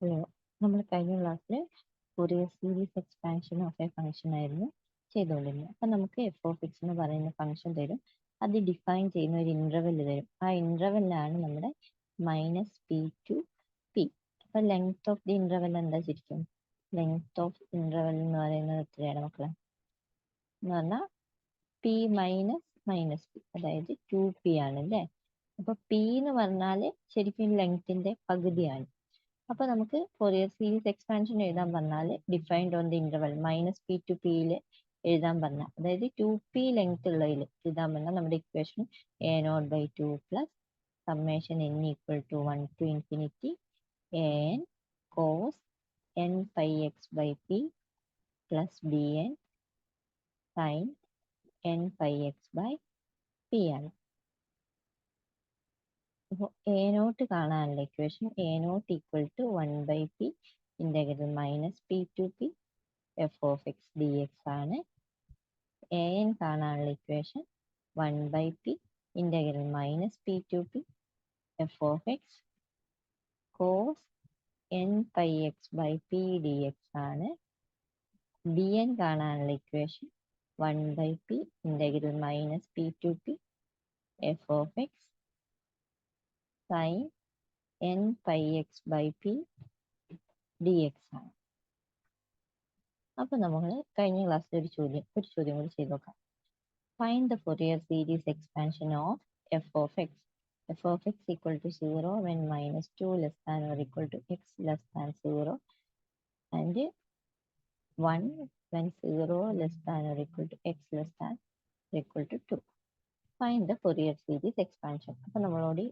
നമ്മൾ കഴിഞ്ഞ ക്ലാസ്സിൽ Fourier series expansion of A function ആയിരുന്നു ചെയ്തുകൊണ്ടിരുന്നത്. അപ്പം നമുക്ക് എഫ് ഓഫ് എക്സ് എന്ന് പറയുന്ന ഫംഗ്ഷൻ തരും, അത് ഡിഫൈൻ ചെയ്യുന്ന ഒരു ഇന്റർവെൽ തരും. ആ ഇന്റർവെല്ലാണ് നമ്മുടെ മൈനസ് പി ടു പി. അപ്പം ലെങ്ത് ഓഫ് ദി ഇന്റർവെൽ എന്താ ശരിക്കും? ലെങ്ത് ഓഫ് ഇന്റർവെൽ എന്ന് പറയുന്നത് എത്രയാണ് മക്കളെ? എന്ന് പറഞ്ഞാൽ പി മൈനസ് പി, അതായത് 2p ആണ് അല്ലേ. അപ്പൊ പി എന്ന് പറഞ്ഞാൽ ശരിക്കും ലെങ്ത്തിന്റെ പകുതിയാണ്. അപ്പൊ നമുക്ക് ഫൊറിയർ സീരീസ് എക്സ്പാൻഷൻ എഴുതാൻ പറഞ്ഞാൽ defined on the interval minus p to പിയിൽ എഴുതാൻ പറഞ്ഞാൽ, അതായത് 2p ലെങ്ത് ഉള്ളതിൽ എഴുതാൻ പറഞ്ഞാൽ നമ്മുടെ equation a0/2 plus summation n equal to 1 to infinity an cos n pi x by p plus bn sine n pi x by p ആണ്. അപ്പോൾ a0 കാണാനുള്ള equation a0 equal to 1/p integral minus p to p f of x d x ആണ്. an കാണാനുള്ള equation 1/p integral minus p to p f of x cos n pi x by p d x ആണ്. bn കാണാനുള്ള equation 1/p integral minus p to p f of x sine n pi x by p d x ആണ്. അപ്പൊ നമ്മൾ കഴിഞ്ഞ ക്ലാസ്സിൽ ഒരു ചോദ്യം കൂടി ചെയ്ത് നോക്കാം. Find the Fourier series expansion of f of x. F of x equal to 0 when minus 2 less than or equal to x less than 0 and 1 when 0 less than or equal to x less than equal to 2. Find the Fourier series expansion. അപ്പൊ നമ്മളോട്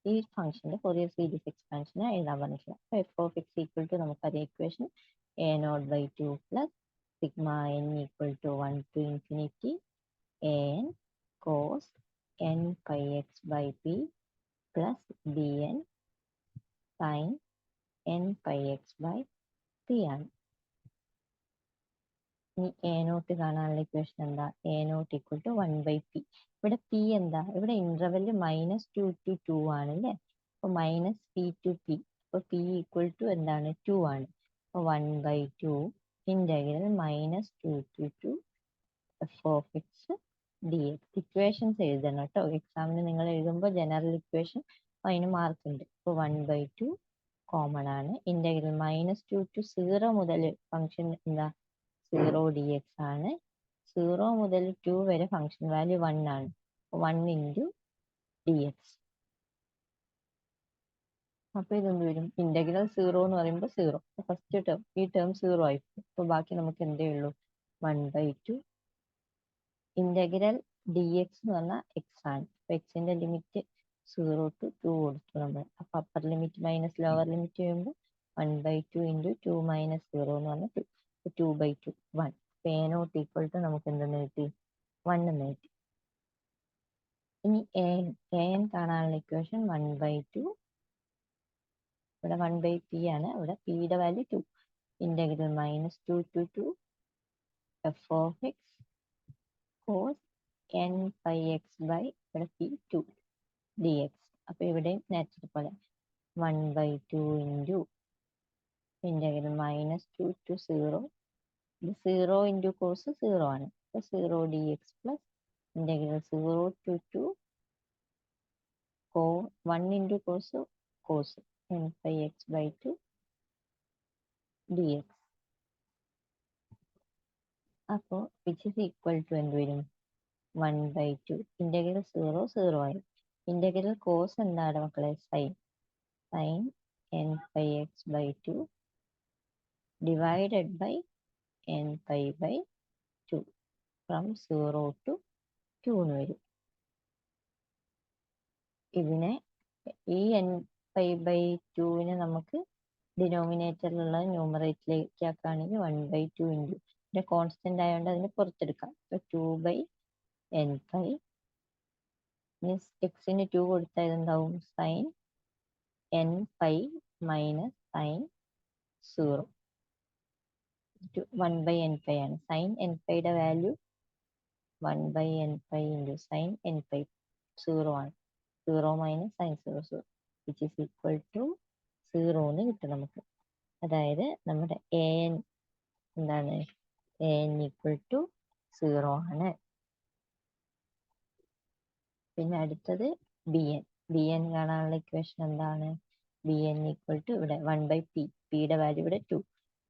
ഈ ഫംഗ്ഷന്റെ Fourier series expansion എഴുതാൻ പറഞ്ഞിട്ടില്ല. അപ്പൊ f of x equal to നമുക്കറിയാം equation a0/2 plus sigma n equal to 1 to infinity an cos n pi x by p plus bn sin n pi x by p ആണ്. ഇനി a0 കാണാനുള്ള equation എന്താ? a0 equal to 1/p. ഇവിടെ p എന്താ? ഇവിടെ interval -2 to 2 ആണ് അല്ലേ. അപ്പൊ മൈനസ് പി ടു പി. അപ്പൊ p ഈക്വൽ ടു എന്താണ്? 2 ആണ്. അപ്പൊ 1/2 integral -2 to 2 f of x d X. Equations എഴുതണം കേട്ടോ. എക്സാമിന് നിങ്ങൾ എഴുതുമ്പോൾ ജനറൽ ഇക്വേഷൻ അതിന് മാർക്ക് ഉണ്ട്. ഇപ്പോൾ 1/2 കോമൺ ആണ്. ഇന്റഗ്രൽ -2 to 0 മുതൽ ഫംഗ്ഷൻ എന്താ? 0 ഡി എക്സ് ആണ്. 0 മുതൽ 2 വരെ ഫംഗ്ഷൻ വാല്യൂ 1 ആണ്. 1 ഇൻറ്റു ഡി എക്സ്. അപ്പൊ ഇതൊന്നും വരും ഇന്റഗ്രൽ 0 എന്ന് പറയുമ്പോൾ 0. ഫസ്റ്റ് ടേം ഈ ടേം 0 ആയിരിക്കും. അപ്പൊ ബാക്കി നമുക്ക് എന്തേ ഉള്ളൂ? 1/2 ഇന്റഗ്രൽ ഡി എക്സ് എന്ന് പറഞ്ഞാൽ എക്സ് ആണ്. അപ്പൊ എക്സിന്റെ ലിമിറ്റ് 0 to 2 കൊടുത്തു നമ്മൾ. അപ്പൊ upper limit minus lower limit ചെയ്യുമ്പോൾ 1/2 ഇൻറ്റു 2 മൈനസ് 0 എന്ന് പറഞ്ഞാൽ 2. 2/2 1. a0 ഈക്വൽ ടു നമുക്ക് എന്തെന്ന് കിട്ടി? 1 എന്ന് കിട്ടി. ഇനി an കാണാനുള്ള ഇക്വേഷൻ 1/2. ഇവിടെ 1/p ആണ്. ഇവിടെ പിയുടെ value 2. Integral -2 to 2 f of X cos n pi x by ഇവിടെ p 2 dx. അപ്പൊ ഇവിടെ നേരത്തെ പോലെ 1/2 ഇൻറ്റു ഇന്റഗ്രൽ -2 to 0. ഇത് 0 ഇൻറ്റു കോസ് 0 ആണ്. അപ്പൊ 0 dx plus integral 0 to 2 1 into cos n pi x by 2 dx. അപ്പോൾ വിച്ച് ഇസ് ഈക്വൽ ടു എന്ത് വരും? 1/2 ഇന്റഗ്രൽ 0 ആയി. ഇന്റഗ്രൽ കോസ് എന്താണ് മക്കളെ? Sine n pi x by 2 divided by n pi by 2 from 0 to 2 എന്ന് വരും. ഇതിനെ ഈ n pi by 2 നമുക്ക് ഡിനോമിനേറ്ററിലുള്ള ന്യൂമറേറ്ററിലേക്ക് ആക്കുകയാണെങ്കിൽ 1/2 ഇൻറ്റു ഇതിന്റെ കോൺസ്റ്റന്റ് ആയതുകൊണ്ട് അതിനെ പുറത്തെടുക്കാം. 2/n pi എക്സിന് 2 കൊടുത്താൽ ഇതെന്താവും? Sine n pi minus sine 0. 1/n pi ആണ്. സൈൻ n piയുടെ value 1/n pi into sine n pi 0 ആണ്. 0 minus sine 0 which is equal to 0 എന്ന് കിട്ടും നമുക്ക്. അതായത് നമ്മുടെ എ എൻ എന്താണ്, എ എൻ ഈക്വൽ ടു 0 ആണ്. പിന്നെ അടുത്തത് ബി എൻ. ബി എൻ കാണാനുള്ള ഇക്വേഷൻ എന്താണ്? ബി എൻ ഈക്വൽ ടു ഇവിടെ 1/p, പിയുടെ വാല്യൂ ഇവിടെ 2,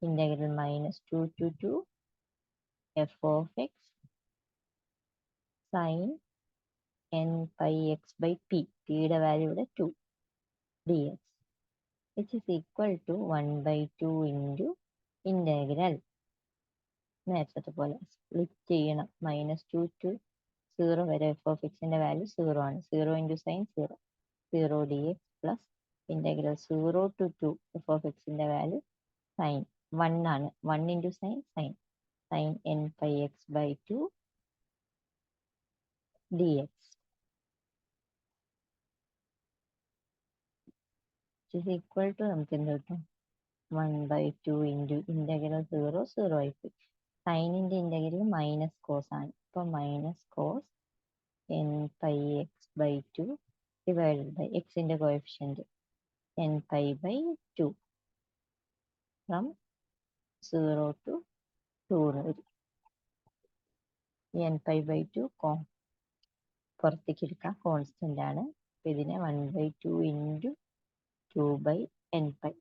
integral -2 to 2 f of x sin n pi x by p, പിയുടെ വാല്യൂ ഇവിടെ 2 dx, which is equal to 1/2 into integral നേരത്തെ പോലെ സ്പ്ലിറ്റ് ചെയ്യണം. -2 to 0 വരെ എഫ് ഓഫ് എക്സിന്റെ വാല്യൂ 0 ആണ്. 0 into sin 0, 0 dx plus integral 0 to 2 f of എക്സിന്റെ value sin 1 ആണ്. 1 into sin n pi x by 2 dx, which is equal to നമുക്ക് എന്ത് കിട്ടും? 1/2 into ഇന്റഗ്രൽ 0 ആയിപ്പോയി. സൈനിന്റെ ഇന്റഗ്രൽ മൈനസ് കോസ് ആണ്. അപ്പൊ minus cos n pi x by 2 divided by എക്സിന്റെ coefficient n pi by 2 from 0 to 2 വരും. n pi by 2 പുറത്തേക്ക് എടുക്കാം, കോൺസ്റ്റന്റ് ആണ്. ഇതിനെ 1/2 into 2/n pi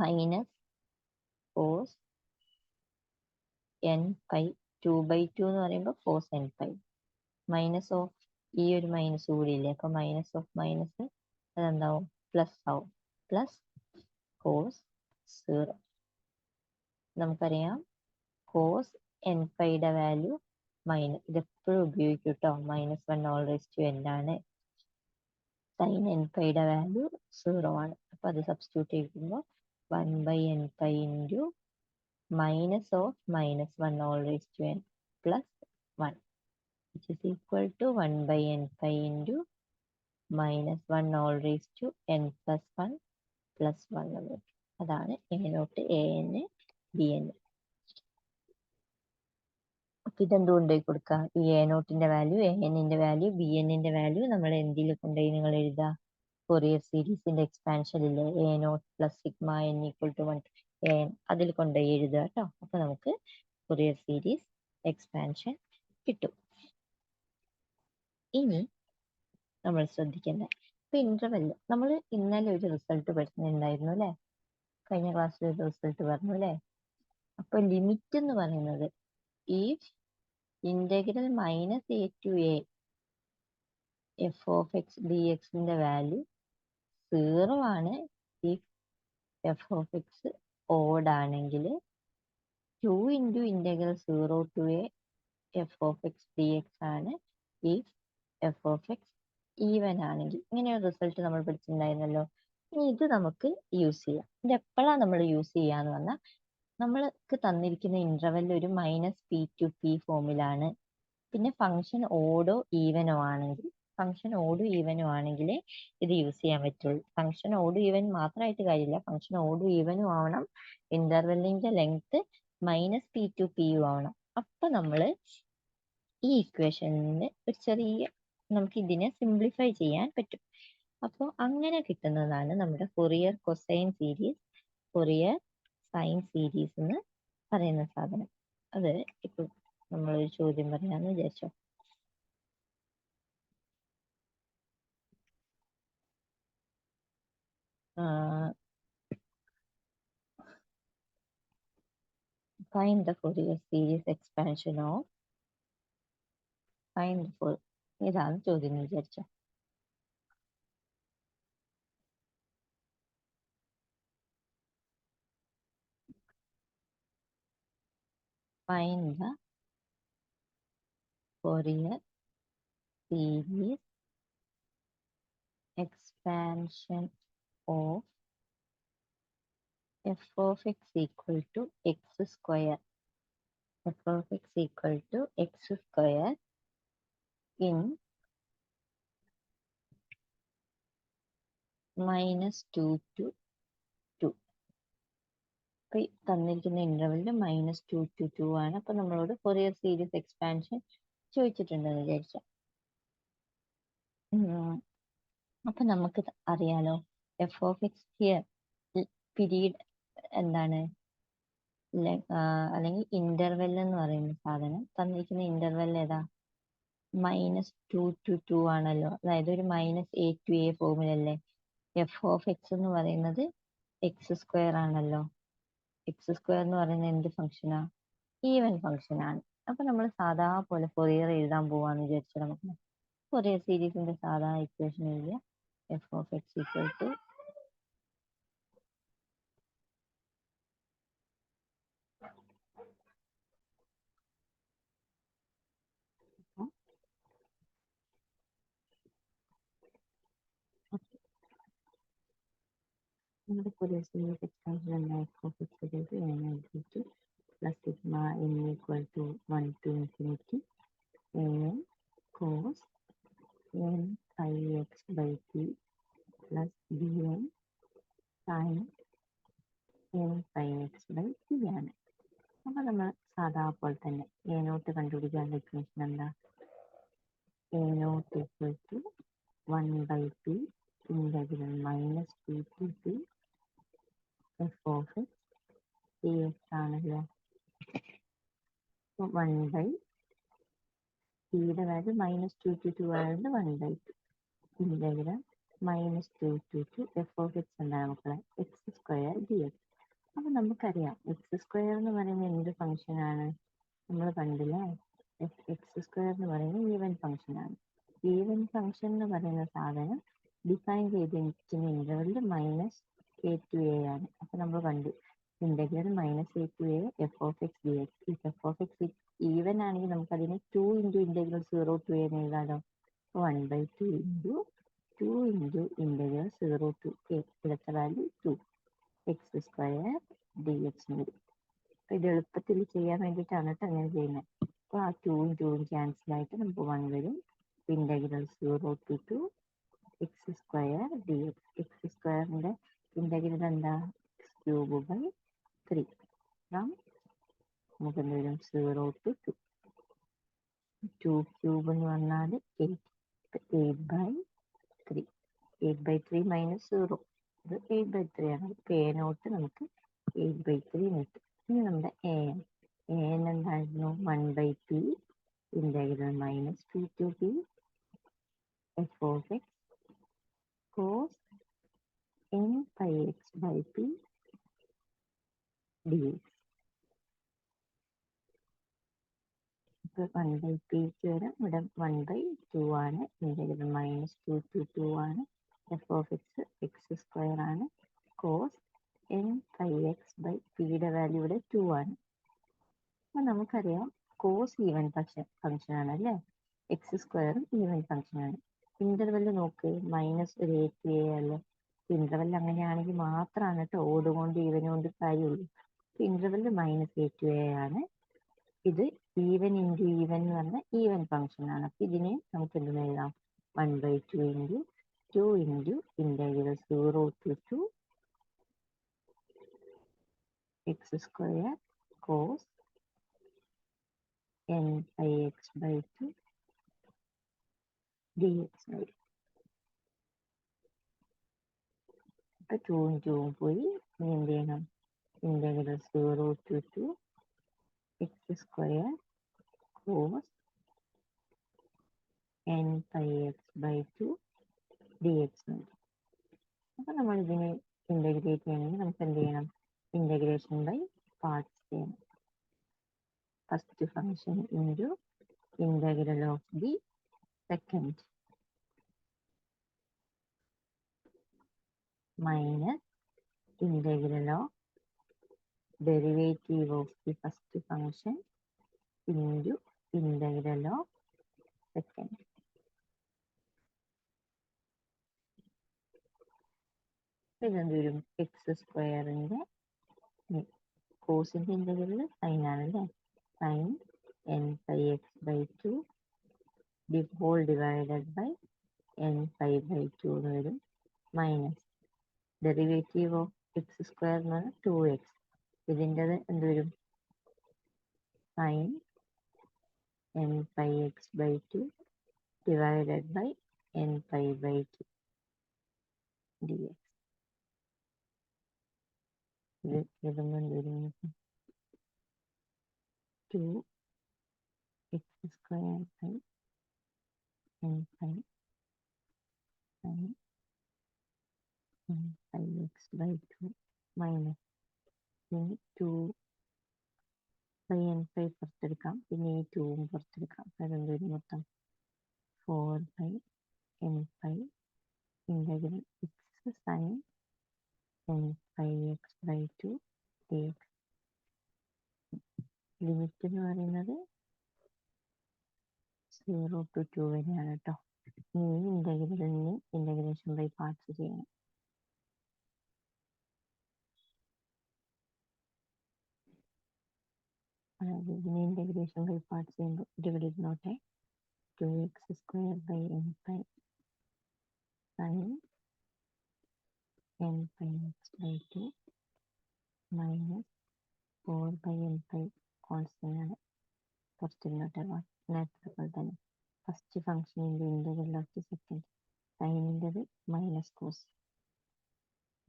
minus cos n pi, 2/2 എന്ന് പറയുമ്പോൾ കോസ് n pi മൈനസ് ഓഫ് ഈ ഒരു മൈനസ് കൂടി ഇല്ലേ, അപ്പൊ മൈനസ് ഓഫ് മൈനസ് അതെന്താവും? പ്ലസ് ആവും. Plus cos 0. നമുക്കറിയാം കോസ് n പൈയുടെ വാല്യൂ ഇതെപ്പോഴും ഉപയോഗിക്കും കേട്ടോ, -1/n ആണ്. സൈൻ n പൈയുടെ വാല്യൂ 0 ആണ്. അപ്പൊ അത് സബ്സ്റ്റിറ്റ്യൂട്ട് ചെയ്യുമ്പോൾ 1/n pi into minus of -1/n plus 1, which is equal to 1/n pi into -1/n plus 1 plus 1. അതാണ് a nought, a n, b n. അപ്പൊ ഇതെന്ത് കൊണ്ടുപോയി കൊടുക്കുക? ഈ a നോട്ടിന്റെ വാല്യൂ, a n-ന്റെ വാല്യൂ, b n-ന്റെ വാല്യൂ നമ്മൾ എന്തിൽ കൊണ്ടുപോയി നിങ്ങൾ എഴുതുക? ഫോറിയർ സീരീസിന്റെ എക്സ്പാൻഷൻ ഇല്ലേ, a nought plus sigma n equal to 1 an, അതിൽ കൊണ്ടുപോയി എഴുതുക കേട്ടോ. അപ്പൊ നമുക്ക് ഫോറിയർ സീരീസ് എക്സ്പാൻഷൻ കിട്ടും. ഇനി നമ്മൾ ശ്രദ്ധിക്കേണ്ട, ഇപ്പൊ ഇന്റർവെൽ നമ്മൾ ഇന്നലെ ഒരു റിസൾട്ട് പഠിച്ചിട്ടുണ്ടായിരുന്നു അല്ലെ, കഴിഞ്ഞ ക്ലാസ്സിൽ ഒരു റിസൾട്ട് പറഞ്ഞു അല്ലെ. അപ്പൊ ലിമിറ്റ് എന്ന് പറയുന്നത് ഈ integral -a to a f of x dxന്റെ വാല്യൂ 0 ആണ് if f of x odd ആണെങ്കിൽ, 2 into integral 0 to a f of x dx ആണ് if f of x even ആണെങ്കിൽ. ഇങ്ങനെ ഒരു റിസൾട്ട് നമ്മൾ പഠിച്ചിട്ടുണ്ടായിരുന്നല്ലോ. ഇനി ഇത് നമുക്ക് യൂസ് ചെയ്യാം. ഇത് എപ്പോഴാണ് നമ്മൾ യൂസ് ചെയ്യാന്ന് പറഞ്ഞാൽ, നമ്മൾക്ക് തന്നിരിക്കുന്ന ഇന്റർവെൽ ഒരു -p to p ഫോമിലാണ്. പിന്നെ ഫംഗ്ഷൻ ഓഡോ ഈവനോ ആണെങ്കിൽ, ഇത് യൂസ് ചെയ്യാൻ പറ്റുള്ളൂ. ഫംഗ്ഷൻ ഓഡും ഈവൻ മാത്രമായിട്ട് കാര്യമില്ല, ഫംഗ്ഷൻ ഓഡും ഈവനും ആവണം, ഇന്റർവെല്ലിന്റെ ലെങ്ത് -p to p ആവണം. അപ്പൊ നമ്മൾ ഈ ഇക്വേഷനിൽ ഒരു ചെറിയ നമുക്ക് ഇതിനെ സിംപ്ലിഫൈ ചെയ്യാൻ പറ്റും. അപ്പോൾ അങ്ങനെ കിട്ടുന്നതാണ് നമ്മുടെ Fourier cosine series, Fourier sine series എന്ന് പറയുന്ന സാധനം. അത് ഇപ്പൊ നമ്മളൊരു ചോദ്യം പറയാന്ന് വിചാരിച്ചോ. Find the Fourier series expansion of ഇതാണ് ചോദ്യം എന്ന് വിചാരിച്ചോ. Find the Fourier series expansion of f of x equal to x square. f of x equal to x square in -2 to 2. അപ്പൊ തന്നിരിക്കുന്ന ഇന്റർവെല്ലിൽ -2 to 2 ആണ്. അപ്പൊ നമ്മളോട് ഫൊറിയർ സീരീസ് എക്സ്പാൻഷൻ ചോദിച്ചിട്ടുണ്ടെന്ന് വിചാരിച്ച. അപ്പൊ നമുക്ക് അറിയാലോ F of X here period എന്താണ് അല്ലെങ്കിൽ ഇന്റർവെൽ എന്ന് പറയുന്ന സാധനം തന്നിരിക്കുന്ന ഇന്റർവെൽ ഏതാ -2 to 2 ആണല്ലോ. അതായത് ഒരു -a to a ഫോമിലല്ലേ. എഫ് ഓഫ് എക്സ് എന്ന് പറയുന്നത് x² ആണല്ലോ. x² എന്ന് പറയുന്നത് എന്ത് ഫംഗ്ഷനാ? ഈവൻ ഫംഗ്ഷൻ ആണ്. അപ്പൊ നമ്മൾ സാധാ പോലെ ഫൊറിയർ എഴുതാൻ പോവാന്ന് വിചാരിച്ചാൽ നമുക്ക് ഫൊറിയർ സീരീസിന്റെ സാധാ ഇക്വേഷൻ എഴുതിയ f of x equal to നമ്മുടെ ഫൊറിയർ സീരീസ് എക്സ്പാൻഷൻ എന്ന എഫ് ഓഫ് എക്സ് എഴുതിയിട്ട് plus sigma n equal to 1 to infinity an cos n pi x by t plus bn sin n pi x by t ആണ്. അപ്പൊ നമ്മൾ സാധാ പോലെ തന്നെ a nought കണ്ടുപിടിക്കാനുള്ള ഇക്വേഷൻ എന്താ? a nought equal to 1 by p integral minus p to p f of x dx ആണല്ലോ. 1 by പിയുടെ വാല്യൂ -2 to 2 ആയതുകൊണ്ട് 1/2 integral -2 to 2 f of x എന്താണ് മക്കളെ? x² dx. അപ്പൊ നമുക്കറിയാം x² എന്ന് പറയുന്നത് എന്ത് ഫംഗ്ഷൻ ആണ്? നമ്മൾ കണ്ടില്ലേ, x² എന്ന് പറയുന്നത് ഈവൻ ഫംഗ്ഷൻ ആണ്. ഈവൻ ഫംഗ്ഷൻ എന്ന് പറയുന്ന സാധനം ഡിഫൈൻ ചെയ്തിരിക്കുന്ന ഇന്റർവെല്ലിൽ -a to a ആണ്. അപ്പൊ നമ്മൾ കണ്ടു integral -a to a f of x dx. f of x even ആണെങ്കിൽ നമുക്ക് അതിനെ 2 into ഇന്റഗ്രൽ 0 to a എന്ന് എഴുതാലോ. 1/2 into 2 into integral 0 to a. ഇവിടുത്തെ വാല്യൂ 2 x² dx എന്ന് വരും. അപ്പൊ ഇത് എളുപ്പത്തിൽ ചെയ്യാൻ വേണ്ടിയിട്ടാണ് കേട്ടോ അങ്ങനെ ചെയ്യുന്നത്. അപ്പൊ ആ 2ഉം 2ഉം ക്യാൻസൽ ആയിട്ട് നമുക്ക് 1 വരും. Integral 0 to 2 x² dx. x²ന്റെ ഇന്റഗ്രൽ എന്താ? x³ 3 ഫ്രം നമുക്ക് എന്ത് വരും? 0 to 2. 2³ എന്ന് പറഞ്ഞാൽ 8. 8/3. 8/3 - 0 ഇത് 8/3 ആണ്. a നോട്ട് നമുക്ക് 8/3 കിട്ടും. ഇനി നമ്മുടെ an എന്തായിരുന്നു? 1/p integral -p to p f of x cos n pi x by p dx. 1/p വരാം. ഇവിടെ 1/2 ആണ്. ഇന്റഗ്രൽ -2 to 2 ആണ്. f of x² ആണ്. cos n pi x by p യുടെ വാല്യൂ ഇവിടെ 2 ആണ്. അപ്പൊ നമുക്കറിയാം കോസ് ഈവൻ ഫംഗ്ഷൻ ആണ് അല്ലേ. x² ഈവൻ ഫംഗ്ഷൻ ആണ്. ഇന്റർവെല് നോക്ക് -a to a അല്ലേ. ഇന്റർവെൽ അങ്ങനെയാണെങ്കിൽ മാത്രമാണ് കേട്ടോ ഓട് കൊണ്ട് ഈവൻ കൊണ്ട് കാര്യമുള്ളൂ. ഇന്റർവെല് -a to a ആണ്. ഇത് ഈവൻ ഇൻറ്റു ഈവൻ എന്ന് പറഞ്ഞാൽ ഈവൻ ഫംഗ്ഷൻ ആണ്. അപ്പൊ ഇതിനെ നമുക്ക് എന്തെന്ന് എഴുതാം? 1/2 into 2 into integral 0 to 2 x² cos n pi x by 2 dx വരും. അപ്പൊ 2ഉം 2ഉം പോയി. ഇനി എന്ത് ചെയ്യണം? Integral 0 to 2 x² cos n pi x by 2 dx വരും. അപ്പൊ നമ്മൾ ഇതിനെ ഇന്റഗ്രേറ്റ് ചെയ്യണമെങ്കിൽ നമുക്ക് എന്ത് ചെയ്യണം? ഇന്റഗ്രേഷൻ ബൈ പാർട്സ് ചെയ്യണം. First function into integral of the second minus integral of derivative of the first function into integral of second. ഇതെന്ത് വരും? x² കോസിന്റെ ഇന്റഗ്രൽ സൈൻ ആണല്ലേ. Sine n pi x by 2 the whole divided by n pi by 2 എന്ന് വരും. Minus derivative of x² എന്ന് പറഞ്ഞാൽ 2x. ഇതിൻ്റെത് എന്ത് വരും? Sine n pi x by 2 divided by n pi by 2 dx. ഇത് എഴുതുമ്പോൾ എന്ത് വരും? 2x square by n pi sin n pi x by 2 minus 2 by n pi പുറത്തെടുക്കാം, പിന്നെ ഈ 2 പുറത്തെടുക്കാം. അതെന്ത് വരും? മൊത്തം 4 by n pi integral x sin n pi x by 2 dx. Limit എന്ന് പറയുന്നത് 0 to 2 വരെയാണ് കേട്ടോ. ഇനി ഇന്റഗ്രലിന് ഇന്റഗ്രേഷൻ ബൈ പാർട്സ് ചെയ്യണം. അതായത് ഇതിന് ഇന്റഗ്രേഷൻ ബൈ പാർട്സ് ചെയ്യുമ്പോൾ ഇവിടെ ഇരുന്നോട്ടെ. 2x square by n pi sin n pi x by 2 minus 4 by n pi constant ആണ്. പുറത്തിരുന്നോട്ടെ. നേരത്തെ പോലെ തന്നെ ഫസ്റ്റ് ഫംഗ്ഷനിൻ്റെ ഇന്റഗ്രൽ ഓഫ് ദി സെക്കൻഡ് സൈനിൻ്റെത് minus cos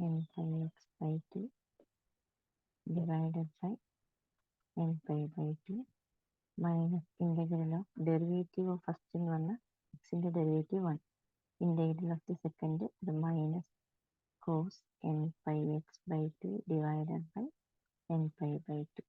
n pi x by 2 divided by n pi by 2 minus integral of derivative of first എന്ന് പറഞ്ഞാൽ എക്സിൻ്റെ derivative 1, integral of the second ഇത് minus cos n pi x by 2 divided by n pi by 2.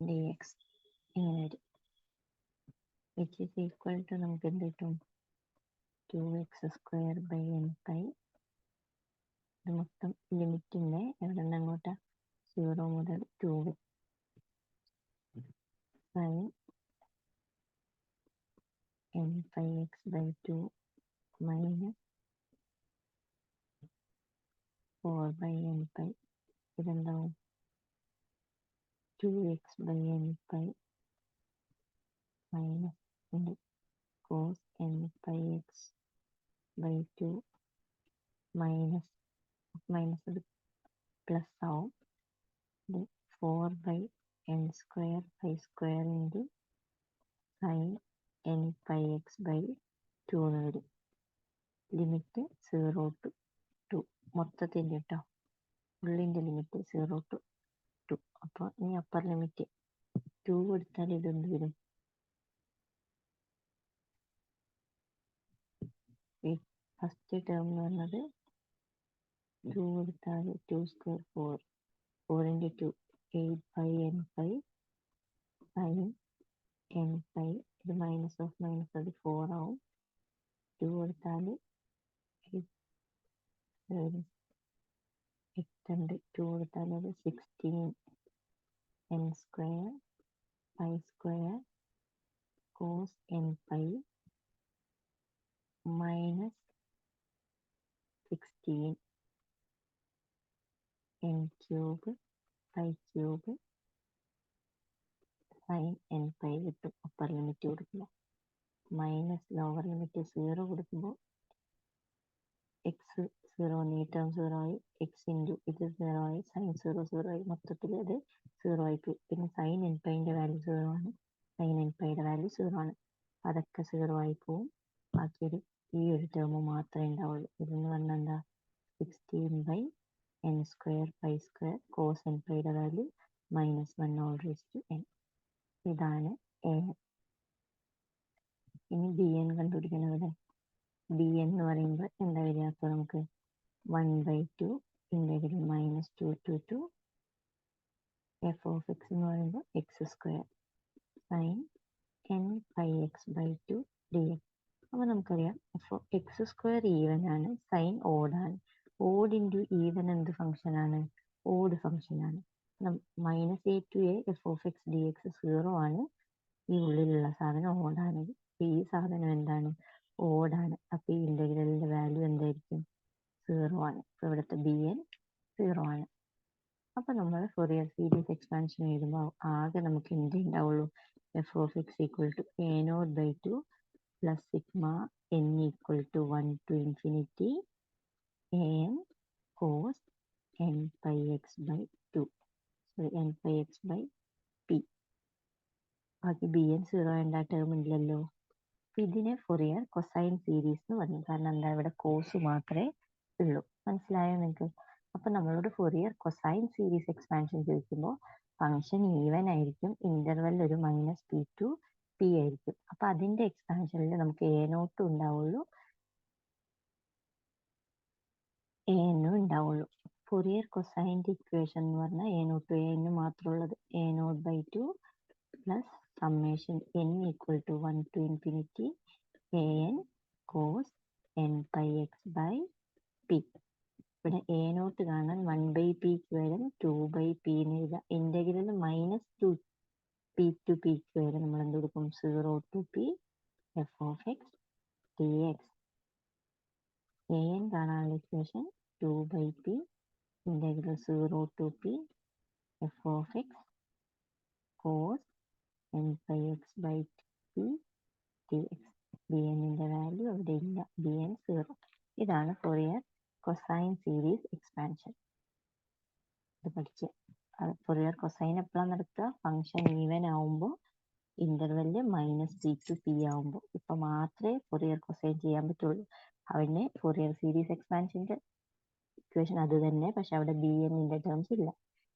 dx ഇങ്ങനെ വരും. Which is equal to നമുക്ക് എന്ത് കിട്ടും? 2x square by n pi. ഇത് മൊത്തം ലിമിറ്റിൻ്റെ എവിടെ നിന്ന് അങ്ങോട്ടാ? 0 മുതൽ 2 sin n pi x by 2 minus 4 by n pi. ഇതെന്താവും? 2x by n pi minus cos n pi x by 2 minus ഇത് പ്ലസ് ആവും. ഇത് 4 by n square pi square into sine n pi x by 2 എന്ന് വരും. Limit 0 to 2 മൊത്തത്തിൻ്റെ കേട്ടോ. ഉള്ളിൻ്റെ limit 0 to 2. അപ്പോൾ ഇനി അപ്പർ ലിമിറ്റ് 2 കൊടുത്താൽ ഇതെന്ത് വരും? ഫസ്റ്റ് ടേം എന്ന് പറഞ്ഞത് 2 കൊടുത്താൽ 2 square 4 into 2 8 by n pi sine n pi. ഇത് മൈനസ് ഓഫ് മൈനസ് അത് 4 ആവും. 2 കൊടുത്താൽ 8 2 കൊടുത്താൽ അത് 16 n square pi square cos n pi minus 16 n cube pi cube sine n pi കിട്ടും. അപ്പർ ലിമിറ്റ് കൊടുക്കുമ്പോൾ മൈനസ് ലോവർ ലിമിറ്റ് 0 കൊടുക്കുമ്പോൾ X 0 ഈ ടേം 0 ആയി, എക്സ് ഇൻറ്റു ഇത് 0 ആയി, സൈൻ 0 ആയി, മൊത്തത്തിൽ അത് 0 ആയി പോയി. പിന്നെ സൈൻ n പൈൻ്റെ വാല്യൂ 0 ആണ്, സൈൻ n പൈയുടെ വാല്യൂ 0 ആണ്. അതൊക്കെ 0 ആയി പോവും. ബാക്കിയൊരു ഈ ഒരു ടേം മാത്രമേ ഉണ്ടാവുള്ളൂ. ഇതെന്ന് പറഞ്ഞാൽ എന്താ? 16 by n square pi square cos n പൈയുടെ value minus 1 all raise to n. ഇതാണ് a. ഇനി ബി എൻ കണ്ടുപിടിക്കണം. ഇവിടെ ബി എൻ എന്ന് പറയുമ്പോൾ എന്താ വരിക? അപ്പോൾ നമുക്ക് 1/2 integral minus 2 to 2 f of x എന്ന് പറയുമ്പോൾ x square sine n pi x by 2 d x. അപ്പോൾ നമുക്കറിയാം എക്സ് സ്ക്വയർ ഈവൻ ആണ്, സൈൻ ഓഡാണ്. ഓഡ് ഇൻറ്റു ഈവൻ എന്ത് ഫംഗ്ഷനാണ്? ഓഡ് ഫംഗ്ഷനാണ്. Minus a to a f of x d x 0 ആണ്. ഈ ഉള്ളിലുള്ള സാധനം ഓഡാണ്. ഈ സാധനം എന്താണ്? ഓഡാണ്. അപ്പോൾ ഈ ഇൻ്റഗ്രലിൻ്റെ വാല്യൂ എന്തായിരിക്കും? 0 ആണ്. അപ്പോൾ ഇവിടുത്തെ ബി എൻ 0 ആണ്. അപ്പോൾ നമ്മൾ ഫൊറിയർ സീരീസ് എക്സ്പാൻഷൻ എഴുതുമ്പോൾ ആകെ നമുക്ക് എന്ത് ഉണ്ടാവുള്ളൂ? F of x equal to a0/2 plus sigma n equal to 1 to infinity an cos n pi x by 2 n pi x by p. ബാക്കി ബി എൻ സീറോ ആയതുകൊണ്ട് ആ ടേം ഇല്ലല്ലോ. അപ്പം ഇതിനെ ഫൊറിയർ കൊസൈൻ സീരീസ് എന്ന് പറഞ്ഞു. കാരണം എന്താ, ഇവിടെ കോസ് മാത്രമേ ഉള്ളൂ. മനസ്സിലായോ നിങ്ങൾക്ക്? അപ്പം നമ്മളോട് ഫൊറിയർ കൊസൈൻ സീരീസ് എക്സ്പാൻഷൻ ചോദിക്കുമ്പോൾ ഫംഗ്ഷൻ ഈവൻ ആയിരിക്കും, ഇന്റർവെൽ ഒരു -p/p ആയിരിക്കും. അപ്പം അതിന്റെ എക്സ്പാൻഷനിൽ നമുക്ക് a0 ഉണ്ടാവുള്ളൂ, an ഉണ്ടാവുള്ളൂ. ഫൊറിയർ കൊസൈൻ്റെ ഇക്വേഷൻ എന്ന് പറഞ്ഞാൽ a0 an മാത്രമുള്ളത് a0/2 plus summation n equal to 1 to infinity an cos nπx/p. ഇവിടെ a0 കാണാൻ 1/p വരും 2/p എന്ന് എഴുതാം. ഇന്റഗ്രൽ -2p to p വരെ നമ്മൾ എന്ത് കൊടുക്കും, 0 to p f of x dx. an കാണാനുള്ള equation 2/p integral 0 to p f of x cos nπx/p dx. bnന്റെ വാല്യൂ അവിടെ ഇല്ല, bn 0. ഇതാണ് ഫൊറിയർ കൊസൈൻ സീരീസ് എക്സ്പാൻഷൻ. ഇത് പഠിച്ച് ഫൊറിയർ കൊസൈൻ എപ്പോഴാണ് നടക്കുക, ഫംഗ്ഷൻ ഈവൻ ആവുമ്പോൾ, ഇന്റർവെല്ല് -p to p ആവുമ്പോൾ. ഇപ്പൊ മാത്രമേ ഫൊറിയർ കൊസൈൻ ചെയ്യാൻ പറ്റുള്ളൂ. അവന് ഫൊറിയർ സീരീസ് എക്സ്പാൻഷന്റെ ഇക്വേഷൻ അത് തന്നെ, പക്ഷെ അവിടെ bnന്റെ ടേംസ് ഇല്ല.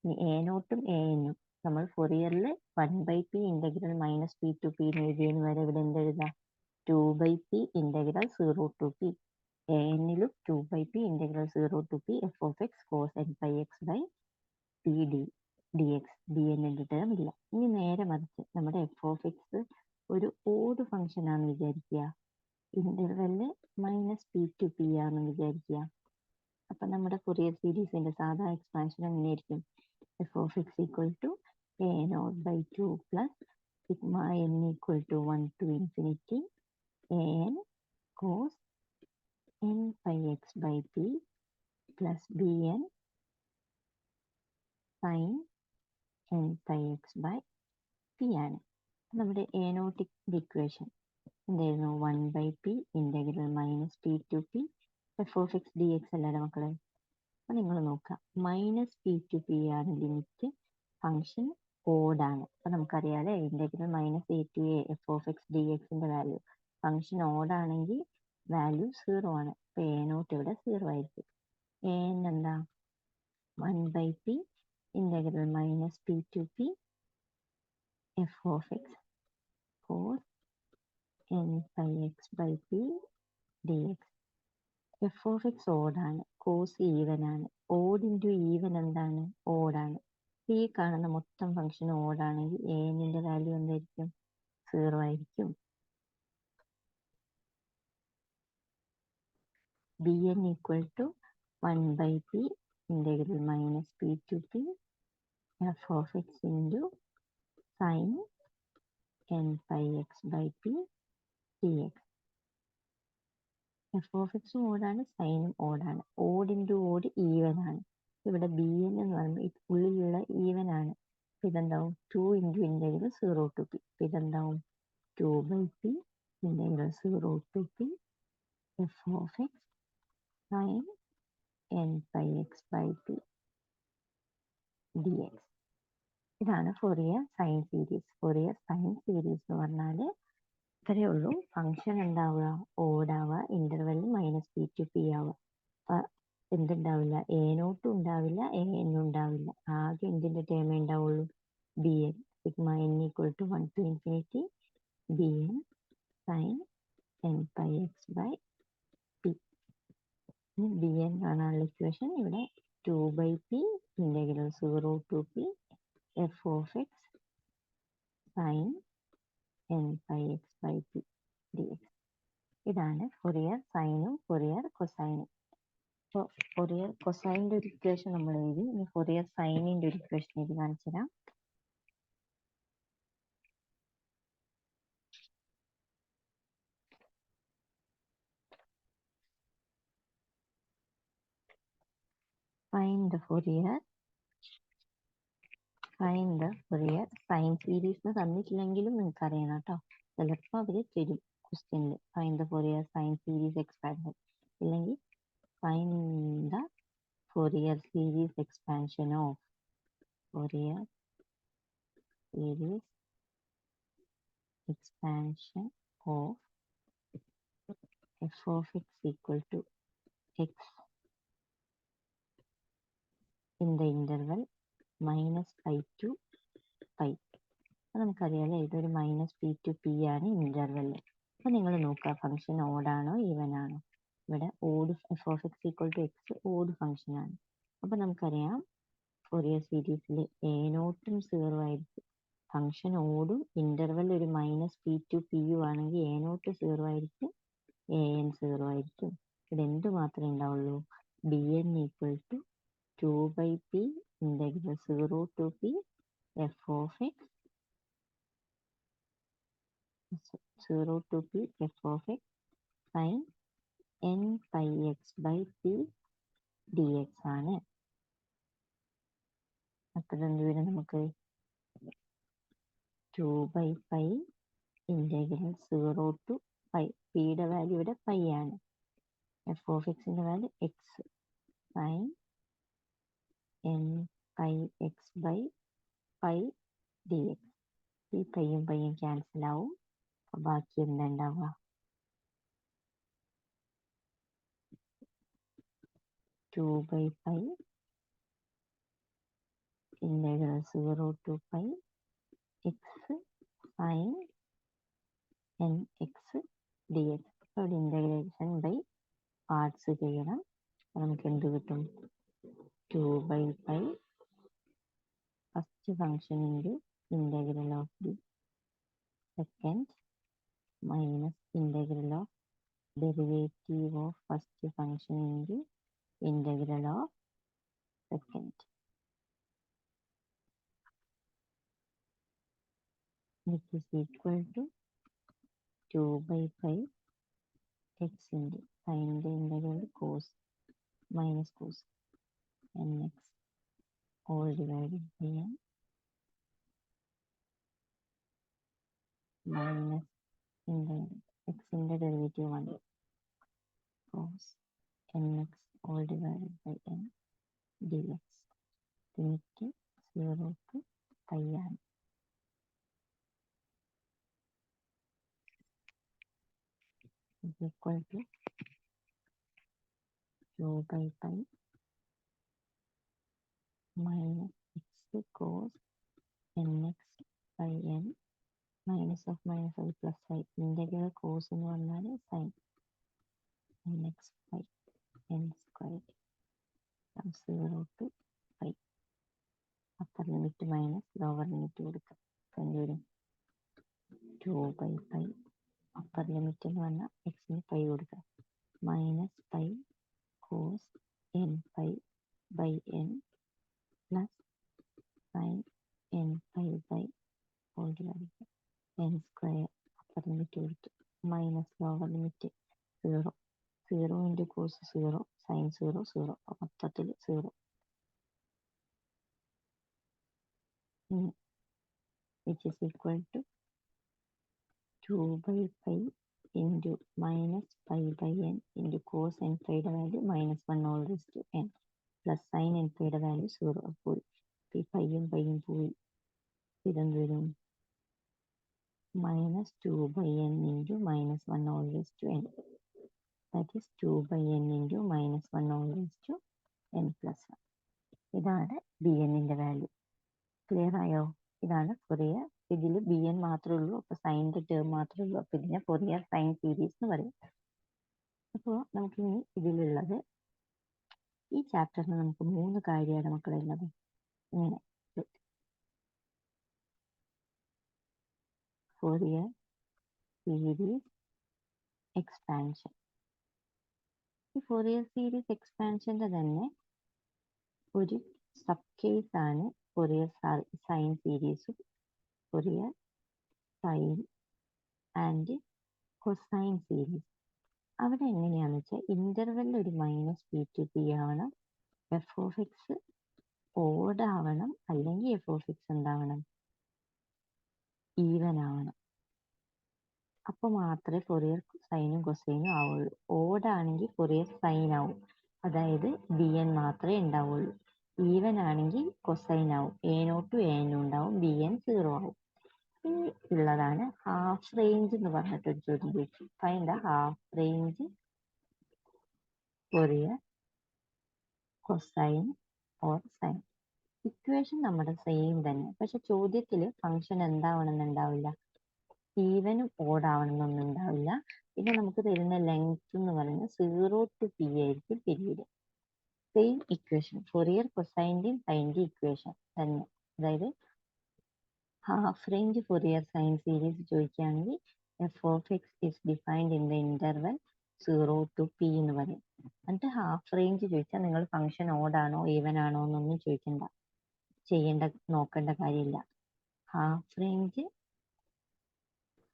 ഇനി a0ഉം an നമ്മൾ ഫൊറിയറിൽ 1/p integral -p to p എന്ന് എഴുതിയതിന് വരെ ഇവിടെ എന്ത് എഴുതാം, 2/p ഇന്റഗ്രൽ 0 to p. anലും 2/p integral 0 to p f of x cos nπx/p dx. bnന്റെ ടേം ഇല്ല. ഇനി നേരെ മറിച്ച് നമ്മുടെ f of x ഒരു ഓഡ് ഫംഗ്ഷൻ ആണെന്ന് വിചാരിക്കുക, ഇന്റർവെല്ല് -p to p ആണെന്ന് വിചാരിക്കുക. അപ്പൊ നമ്മുടെ ഫൊറിയർ സീരീസിന്റെ സാധാ എക്സ്പാൻഷൻ എങ്ങനെയായിരിക്കും, f of x equal to a0/2 plus sigma n equal to 1 to infinity an cos nπx/p plus bn sin nπx/p ആണ്. നമ്മുടെ a0 ഇക്വേഷൻ എന്തായിരുന്നു, 1/p integral -p to p f of x dx അല്ലടാ മക്കളെ. അപ്പൊ നിങ്ങൾ നോക്കാം, -p to p ആണ് limit, function ഓഡാണ്. അപ്പൊ നമുക്കറിയാലേ integral -a to a f of x dxന്റെ വാല്യൂ, ഫംഗ്ഷൻ ഓഡാണെങ്കിൽ വാല്യൂ 0 ആണ്. അപ്പൊ a0 ഇവിടെ 0 ആയിരിക്കും. an എന്താ, 1/p integral -p to p f of x cos nπx/p dx. f of x ഓഡാണ്, കോസ് ഈവൻ ആണ്. ഓഡ് ഇൻറ്റു ഈവൻ എന്താണ്, ഓഡാണ്. ഈ കാണുന്ന മൊത്തം ഫംഗ്ഷൻ ഓഡാണെങ്കിൽ ന്റെ വാല്യൂ എന്തായിരിക്കും, 0 ആയിരിക്കും. bn equal to 1/p integral -p to p f of x into sin nπx/p dx. f of x ഓഡാണ്, സൈനും ഓഡാണ്. ഓഡ് ഇൻറ്റു ഓഡ് ഈവൻ ആണ്. ഇവിടെ bn എന്ന് പറയുമ്പോൾ ഉള്ളിലുള്ള ഈവൻ ആണ്. ഇതെന്താവും, 2 ഇൻറ്റു ഇന്റഗ്രൽ 0 to p. ഇതെന്താവും, 2/p integral 0 to p f of x sin nπx/p dx. ഇതാണ് Fourier sine series. Fourier sine series എന്ന് പറഞ്ഞാൽ ഇത്രയേ ഉള്ളൂ. ഫംഗ്ഷൻ എന്താവുക, ഓഡാവുക, ഇന്റർവെല്ലിൽ -p to p ആവുക. അപ്പൊ എന്തുണ്ടാവില്ല, a0 ഉണ്ടാവില്ല, an ഉണ്ടാവില്ല. ആകെ എന്തിന്റെ ടേമേ ഉണ്ടാവുള്ളൂ, bn. Sigma n equal to 1 to infinity bn sin nπx/p. bn കാണാനുള്ള ഇക്വേഷൻ ഇവിടെ 2/p integral 0 to p f of x sin nπx/p dx. ഇതാണ് ഫൊറിയർ സൈനും ഫൊറിയർ കൊസൈനും. അപ്പോൾ ഫൊറിയർ കൊസൈൻ്റെ ഒരു ഇക്വേഷൻ നമ്മൾ എഴുതി. ഇനി ഫൊറിയർ സൈനിൻ്റെ ഒരു ഇക്വേഷൻ എഴുതി കാണിച്ചു തരാം. Find the Fourier sine series തന്നിട്ടില്ലെങ്കിലും നിങ്ങൾക്ക് അറിയണം കേട്ടോ. ചിലപ്പോൾ അവർ തരും ക്വസ്റ്റ്യനിൽ, find the Fourier sine series expansion, ഇല്ലെങ്കിൽ find the Fourier series expansion of Fourier series expansion of f of x equal to x in the interval minus pi to pi. അപ്പോൾ നമുക്കറിയാമല്ലോ ഇതൊരു മൈനസ് പി ടു പി ആണ് interval. അപ്പോൾ നിങ്ങൾ നോക്കുക function ഓഡാണോ even ആണോ. ഇവിടെ odd f of x equal to x odd function ആണ്. അപ്പോൾ നമുക്കറിയാം ഫൊറിയർ സീരീസിൽ എ നോട്ടും 0 ആയിരിക്കും. ഫംഗ്ഷൻ ഓടും ഇൻ്റർവെൽ ഒരു മൈനസ് പി ടു പി യു ആണെങ്കിൽ എ നോട്ട് 0 ആയിരിക്കും, എ എൻ 0 ആയിരിക്കും. ഇവിടെ എന്ത് മാത്രമേ ഉണ്ടാവുള്ളൂ, b n equal to 2/p integral 0 to p f of x 0 to p f of x sin n pi x by p dx ആണ്. അപ്പോൾ എന്ത് വരും നമുക്ക് 2/pi ഇന്റഗ്രൽ 0 to pi. പിയുടെ വാല്യൂ ഇവിടെ പൈ ആണ്. എഫ് ഓഫ് എക്സിന്റെ value X sin n pi x by pi dx. ഈ പയ്യും പയ്യും ക്യാൻസൽ ആവും. ബാക്കി എന്താ ഉണ്ടാവുക, 2/pi integral 0 to pi x sin n x dx. അവിടെ ഇന്റഗ്രേഷൻ ബൈ പാർട്സ് ചെയ്യണം. നമുക്ക് എന്ത് കിട്ടും, 2/pi first function into integral of the second minus integral of derivative of first function into integral of second, which is equal to 2/pi x into sin the integral cos minus cos nx all divided by n minus in the x in the derivative 1 cos nx all divided by n dx. limit 0 to pi ആണ്. is equal to 2/pi minus x cos nx by n minus of minus of plus i integral cos എന്ന് പറഞ്ഞാൽ sin nx by n squared from 0 to pi. upper limit minus lower limit കൊടുക്കുക. എന്തുവരും 2/pi upper limit എന്ന് പറഞ്ഞാൽ എക്സിന് pi കൊടുക്കുക minus pi cos n pi by n plus sin n pi by whole divided by n square. upper limit കൊടുത്തു minus lower limit 0 0 into cos 0 sin 0 0 മൊത്തത്തിൽ 0 which is equal to 2/pi into minus pi by n into cos n pi യുടെ value -1 all raised to n plus sin n pi യുടെ value 0 പോയി. ഈ പയ്യും പയ്യും പോയി. ഇതെന്ത് വരും, -2/n into -1 all raised to n. that is 2/n into -1 all raised to n plus 1. ഇതാണ് B എന്നിന്റെ value. Clear ആയോ? ഇതാണ് ഫൊറിയർ. ഇതിൽ ബി എൻ മാത്രമേ ഉള്ളൂ, അപ്പോൾ സൈൻ്റെ ടേം മാത്രമേ ഉള്ളൂ. അപ്പോൾ ഇതിനെ ഫൊറിയർ സൈൻ സീരീസ് എന്ന് പറയും. അപ്പോൾ നമുക്കിനി ഇതിലുള്ളത് ഈ ചാപ്റ്ററിന് നമുക്ക് 3 കാര്യമാണ് മക്കളുള്ളത്. ഇങ്ങനെ ഫൊറിയർ സീരീസ് എക്സ്പാൻഷൻ. ഈ ഫൊറിയർ സീരീസ് എക്സ്പാൻഷൻ്റെ തന്നെ ഒരു സബ് കേസ് ആണ് ഫൊറിയർ സൈൻ സീരീസും Fourier sign and cosine series. അവിടെ എങ്ങനെയാണെന്ന് വെച്ചാൽ ഇന്റർവെല്ലിൽ ഒരു മൈനസ് പി ടു പി ആവണം, എഫ് ഓഫ് എക്സ് ഓഡ് ആവണം, അല്ലെങ്കിൽ എഫ് ഓഫ് എക്സ് എന്താവണം, ഈവൻ ആവണം. അപ്പോൾ മാത്രമേ ഫൊറിയർ സൈനും കൊസൈനും ആവുള്ളൂ. ഓഡ് ആണെങ്കിൽ ഫൊറിയർ സൈൻ ആവും, അതായത് ബി എൻ മാത്രമേ ഉണ്ടാവുള്ളൂ. ഈവൻ ആണെങ്കിൽ കൊസൈൻ ആവും, എ നോട്ടും എ എന്നും ഉണ്ടാവും, ബി എൻ 0 ആവും. ഉള്ളതാണ് ഹാഫ് റേഞ്ച് എന്ന് പറഞ്ഞിട്ടൊരു ചോദ്യം ചോദിച്ചു. Find the half range Fourier cosine or sine. Equation നമ്മുടെ സെയിം തന്നെ, പക്ഷെ ചോദ്യത്തിൽ ഫംഗ്ഷൻ എന്താവണമെന്നുണ്ടാവില്ല, ഈവനും ഓഡ് ആവണമെന്നൊന്നും ഉണ്ടാവില്ല. പിന്നെ നമുക്ക് തരുന്ന ലെങ്ത് എന്ന് പറയുന്നത് 0 to p ആയിരിക്കും പീരീഡ്. സെയിം ഇക്വേഷൻ ഫൊറിയർ കൊസൈൻ്റെയും സൈൻ്റെ ഇക്വേഷൻ തന്നെ. അതായത് half range Fourier sine series ചോദിക്കുകയാണെങ്കിൽ f of x is defined in the interval 0 to p എന്ന് പറയും. എന്നിട്ട് ഹാഫ് റേഞ്ച് ചോദിച്ചാൽ നിങ്ങൾ ഫംഗ്ഷൻ ഓഡ് ആണോ ഈവൻ ആണോ എന്നൊന്നും നോക്കേണ്ട കാര്യമില്ല. Half range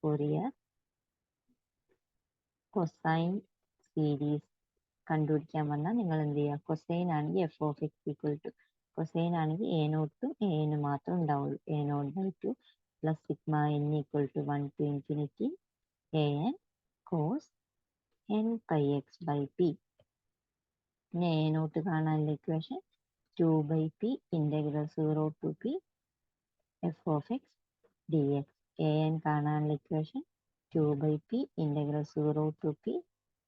Fourier cosine series കണ്ടുപിടിക്കാൻ വന്നാൽ നിങ്ങൾ എന്ത് ചെയ്യുക, കൊസൈൻ ആണെങ്കിൽ f of x equal to, cosine ആണെങ്കിൽ എ നോട്ടും എന് മാത്രം ഉണ്ടാവുള്ളൂ, a nought by 2 plus sigma n equal to 1 to infinity a n cos n pi x by p. പിന്നെ എ നോട്ട് കാണാനുള്ള equation 2 by p integral 0 to p f of x d x. A n കാണാനുള്ള equation 2 by p integral 0 to p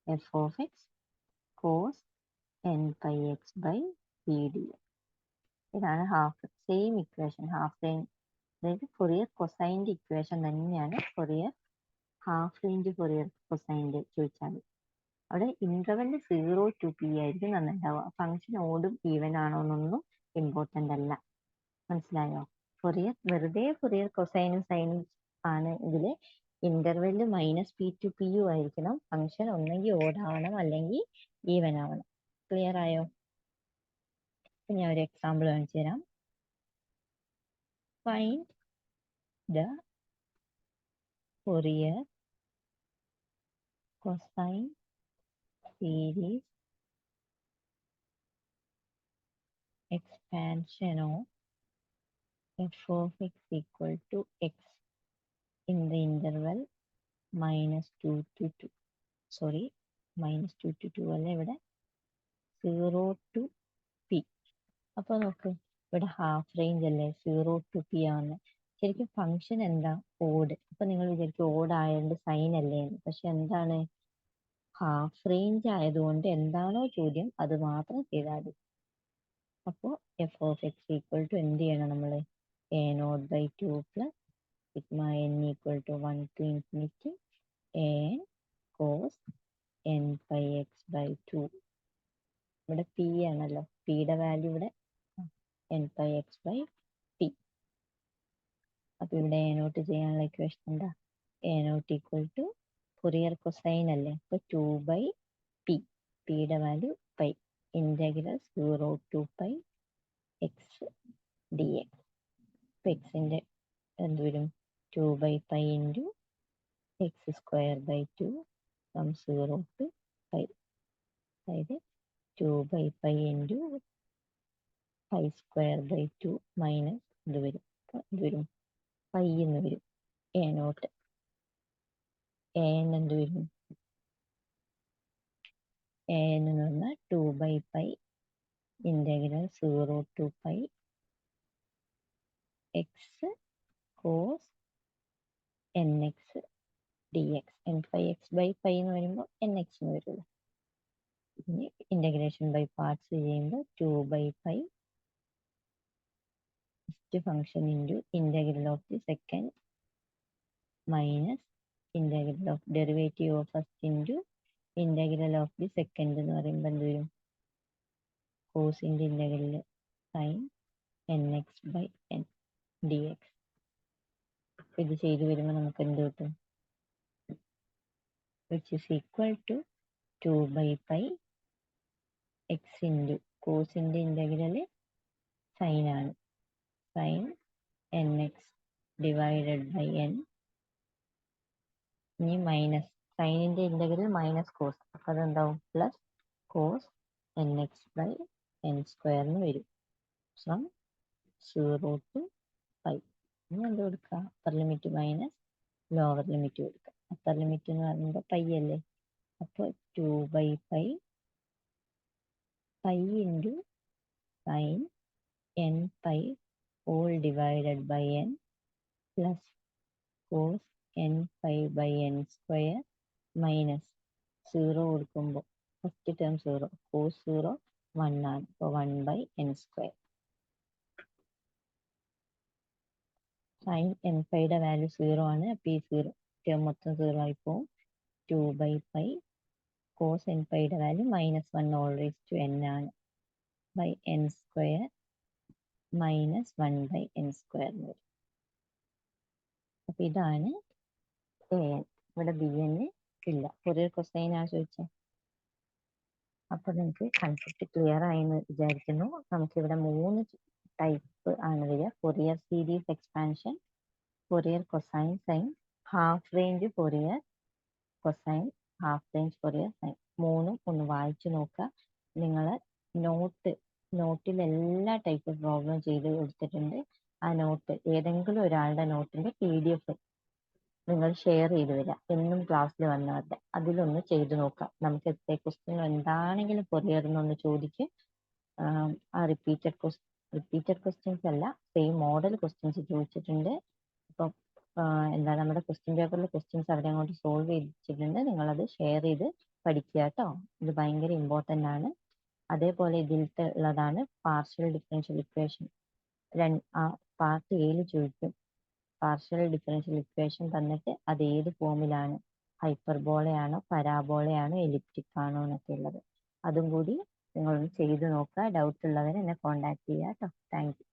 f of x cos n pi x by p d x. ഇതാണ് same equation half range, അതായത് Fourier കൊസൈൻ്റെ equation തന്നെയാണ് Fourier half range Fourier കൊസൈൻ്റെ ചോദിച്ചാൽ. അവിടെ interval 0 to p ആയിരിക്കും നന്നുണ്ടാവുക. Function ഓടും even ആണോ എന്നൊന്നും ഇമ്പോർട്ടൻ്റ് അല്ല. മനസ്സിലായോ? വെറുതെ ഫൊറിയർ കൊസൈനും സൈനും ആണ് ഇതിൽ ഇന്റർവെല് -p to p ആയിരിക്കണം. ഫംഗ്ഷൻ ഒന്നെങ്കിൽ ഓഡ് ആവണം അല്ലെങ്കിൽ ഈവൻ ആവണം. ക്ലിയർ ആയോ? ഞാൻ ഒരു എക്സാമ്പിൾ കാണിച്ചു തരാം. Find the Fourier cosine series expansion of f of x equal to x in the interval -2 to 2. Sorry, -2 to 2 അല്ല, ഇവിടെ 0 to p. അപ്പോൾ നോക്ക്, ഇവിടെ ഹാഫ് റേഞ്ച് അല്ലേ, 0 to p ആണ്. ശരിക്കും ഫംഗ്ഷൻ എന്താ, ഓഡ്. അപ്പൊ നിങ്ങൾ വിചാരിക്കും ഓഡ് ആയതുകൊണ്ട് സൈൻ അല്ലേ, പക്ഷെ എന്താണ്, ഹാഫ് റേഞ്ച് ആയതുകൊണ്ട് എന്താണോ ചോദ്യം അത് മാത്രം ചെയ്താൽ മതി. അപ്പോൾ f of x equal to എന്ത് ചെയ്യണം നമ്മൾ, a nought by 2 plus sigma n equal to 1 to infinity a n cos n pi x by 2. ഇവിടെ പി ആണല്ലോ, പിയുടെ വാല്യൂ ഇവിടെ n pi x by p. അപ്പൊ ഇവിടെ എ നോട്ട് ചെയ്യാനുള്ള ഇക്വേഷൻ എന്താ, a nought equal to Fourier cosine അല്ലേ, അപ്പൊ 2 by p, പിയുടെ വാല്യൂ pi, integral 0 to pi x d X. എക്സിന്റെ എന്ത് വരും, 2 by pi into x square by 2 from 0 to pi. അതായത് 2 by pi into pi square by 2 minus ഇത് വരും പൈ എന്ന് വരും. എ നോട്ട് എ എൻ എന്ത് വരും, എ എൻ എന്ന് പറഞ്ഞാൽ 2 by pi integral 0 to pi x cos n x d x. N pi x by pi എന്ന് വരുമ്പോൾ എൻ എക്സ് എന്ന് വരുള്ളൂ. ഇനി ഇന്റഗ്രേഷൻ ബൈ പാർട്സ് ചെയ്യുമ്പോൾ 2 by pi first function into integral of the second minus integral of derivative of first into integral of the second എന്ന് പറയുമ്പോൾ എന്ത് വരും, കോസിൻ്റെ integral sine n x by n d x. ഇത് ചെയ്തു വരുമ്പോൾ നമുക്ക് എന്ത് കിട്ടും, which is equal to 2 by pi x into കോസിൻ്റെ ഇന്റഗ്രൽ സൈൻ ആണ്, sine n x divided by n. ഇനി മൈനസ് സൈനിൻ്റെ ഇന്റഗ്രൽ മൈനസ് കോസ്, അപ്പോൾ അതെന്താവും plus cos n x by n square എന്ന് വരും ഫ്രം 0 to പൈ. ഇനി എന്ത് കൊടുക്കുക, upper limit minus lower limit കൊടുക്കുക. അപ്പർ ലിമിറ്റ് എന്ന് പറയുമ്പോൾ പൈ അല്ലേ, അപ്പോൾ 2 by pi pi into sine n pi whole divided by n plus cos n pi by n square minus 0 കൊടുക്കുമ്പോൾ ഫസ്റ്റ് ടേം 0, കോസ് 0 1 ആണ്. അപ്പോൾ 1 by n square. Sine n പൈയുടെ value 0 ആണ്. അപ്പോൾ ഈ 0 ടേം മൊത്തം 0 ആയി പോകും. 2 ബൈ പൈ കോസ് n പൈയുടെ value -1 all raise to n ആണ്. By n square minus 1 by n square എന്ന് വരും. അപ്പോൾ ഇതാണ് an. ഇവിടെ bn ഇല്ല. ഫൊറിയർ കൊസൈൻ ആണ് ചോദിച്ചത്. അപ്പോൾ നിങ്ങൾക്ക് കൺസെപ്റ്റ് ക്ലിയർ ആയി എന്ന് വിചാരിക്കുന്നു. നമുക്കിവിടെ 3 ടൈപ്പ് ആണ് വരിക. Fourier series expansion, Fourier cosine sine, half range Fourier cosine, half range Fourier sign. മൂന്നും ഒന്ന് വായിച്ചു നോക്കുക. നിങ്ങൾ നോട്ടിൽ എല്ലാ ടൈപ്പ് പ്രോബ്ലം ചെയ്ത് കൊടുത്തിട്ടുണ്ട്. ആ നോട്ട് ഏതെങ്കിലും ഒരാളുടെ നോട്ടിന്റെ PDF നിങ്ങൾ ഷെയർ ചെയ്ത് വരിക. എന്നും ക്ലാസ്സിൽ വന്നവരുടെ അതിലൊന്ന് ചെയ്ത് നോക്കാം. നമുക്ക് എത്ര ക്വസ്റ്റ്യൻ എന്താണെങ്കിലും കൊറിയർ എന്നൊന്ന് ചോദിക്കും. ആ റിപ്പീറ്റഡ് ക്വസ്റ്റ്യൻസ് അല്ല, സെയിം മോഡൽ ക്വസ്റ്റ്യൻസ് ചോദിച്ചിട്ടുണ്ട്. അപ്പം എന്താണ് നമ്മുടെ ക്വസ്റ്റ്യൻ പേപ്പറിൽ ക്വസ്റ്റ്യൻസ് അവിടെ അങ്ങോട്ട് സോൾവ് ചെയ്തിട്ടുണ്ട്. നിങ്ങളത് ഷെയർ ചെയ്ത് പഠിക്കുക കേട്ടോ. ഇത് ഭയങ്കര ഇമ്പോർട്ടൻ്റ് ആണ്. അതേപോലെ ഇതിലത്തെ ഉള്ളതാണ് പാർഷ്യൽ ഡിഫറൻഷ്യൽ ഇക്വേഷൻ. പാർട്ട് എയിൽ ചോദിക്കും. പാർഷ്യൽ ഡിഫറൻഷ്യൽ ഇക്വേഷൻ തന്നിട്ട് അത് ഏത് ഫോമിലാണ്, ഹൈപ്പർബോളയാണോ പരാബോളയാണോ എലിപ്റ്റിക് ആണോ എന്നൊക്കെ ഉള്ളത്. അതും കൂടി നിങ്ങളൊന്ന് ചെയ്ത് നോക്കുക. ഡൗട്ട് ഉള്ളവരെ എന്നെ കോൺടാക്ട് ചെയ്യുക കേട്ടോ. Thank you.